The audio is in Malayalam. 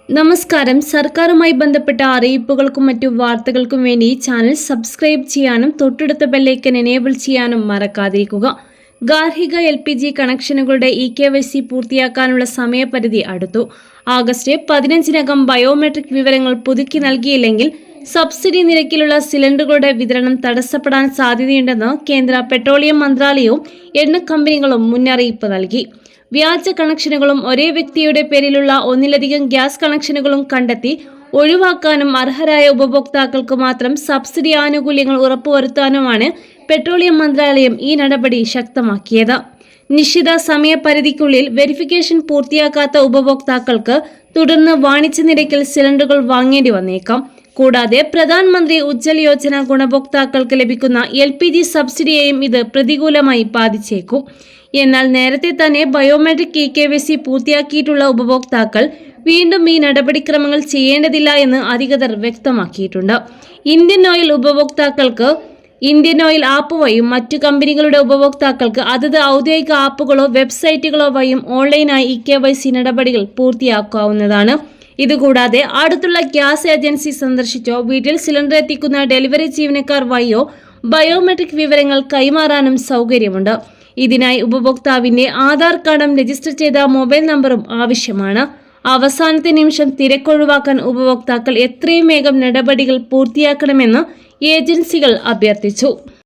നമസ്കാരം. സർക്കാരുമായി ബന്ധപ്പെട്ട അറിയിപ്പുകൾക്കും മറ്റു വാർത്തകൾക്കും വേണ്ടി ചാനൽ സബ്സ്ക്രൈബ് ചെയ്യാനും തൊട്ടടുത്ത ബെല്ലൈക്കൻ എനേബിൾ ചെയ്യാനും മറക്കാതിരിക്കുക. ഗാർഹിക LPG കണക്ഷനുകളുടെ EKYC പൂർത്തിയാക്കാനുള്ള സമയപരിധി അടുത്തു. ആഗസ്റ്റ് 15-നകം ബയോമെട്രിക് വിവരങ്ങൾ പുതുക്കി നൽകിയില്ലെങ്കിൽ സബ്സിഡി നിരക്കിലുള്ള സിലിണ്ടറുകളുടെ വിതരണം തടസ്സപ്പെടാൻ സാധ്യതയുണ്ടെന്ന് കേന്ദ്ര പെട്രോളിയം മന്ത്രാലയവും എണ്ണ കമ്പനികളും മുന്നറിയിപ്പ് നൽകി. വ്യാജ കണക്ഷനുകളും ഒരേ വ്യക്തിയുടെ പേരിലുള്ള ഒന്നിലധികം ഗ്യാസ് കണക്ഷനുകളും കണ്ടെത്തി ഒഴിവാക്കാനും അർഹരായ ഉപഭോക്താക്കൾക്ക് മാത്രം സബ്സിഡി ആനുകൂല്യങ്ങൾ ഉറപ്പുവരുത്താനുമാണ് പെട്രോളിയം മന്ത്രാലയം ഈ നടപടി ശക്തമാക്കിയത്. നിശ്ചിത സമയപരിധിക്കുള്ളിൽ വെരിഫിക്കേഷൻ പൂർത്തിയാക്കാത്ത ഉപഭോക്താക്കൾക്ക് തുടർന്ന് വാണിജ്യ നിരക്കിൽ സിലിണ്ടറുകൾ വാങ്ങേണ്ടി വന്നേക്കാം. കൂടാതെ പ്രധാനമന്ത്രി ഉജ്ജ്വൽ യോജന ഗുണഭോക്താക്കൾക്ക് ലഭിക്കുന്ന LPG സബ്സിഡിയെയും ഇത് പ്രതികൂലമായി ബാധിച്ചേക്കും. എന്നാൽ നേരത്തെ തന്നെ ബയോമെട്രിക് EKYC പൂർത്തിയാക്കിയിട്ടുള്ള ഉപഭോക്താക്കൾ വീണ്ടും ഈ നടപടിക്രമങ്ങൾ ചെയ്യേണ്ടതില്ല എന്ന് അധികൃതർ വ്യക്തമാക്കിയിട്ടുണ്ട്. ഇന്ത്യൻ ഓയിൽ ഉപഭോക്താക്കൾക്ക് ഇന്ത്യൻ ഓയിൽ ആപ്പ് വഴിയും മറ്റു കമ്പനികളുടെ ഉപഭോക്താക്കൾക്ക് അതത് ഔദ്യോഗിക ആപ്പുകളോ വെബ്സൈറ്റുകളോ വഴിയും ഓൺലൈനായി EKYC നടപടികൾ പൂർത്തിയാക്കാവുന്നതാണ്. ഇതുകൂടാതെ അടുത്തുള്ള ഗ്യാസ് ഏജൻസി സന്ദർശിച്ചോ വീട്ടിൽ സിലിണ്ടർ എത്തിക്കുന്ന ഡെലിവറി ജീവനക്കാർ വഴിയോ ബയോമെട്രിക് വിവരങ്ങൾ കൈമാറാനും സൗകര്യമുണ്ട്. ഇതിനായി ഉപഭോക്താവിന്റെ ആധാർ കാർഡും രജിസ്റ്റർ ചെയ്ത മൊബൈൽ നമ്പറും ആവശ്യമാണ്. അവസാനത്തെ നിമിഷം തിരക്കൊഴിവാക്കാൻ ഉപഭോക്താക്കൾ എത്രയും വേഗം നടപടികൾ പൂർത്തിയാക്കണമെന്ന് ഏജൻസികൾ അഭ്യർത്ഥിച്ചു.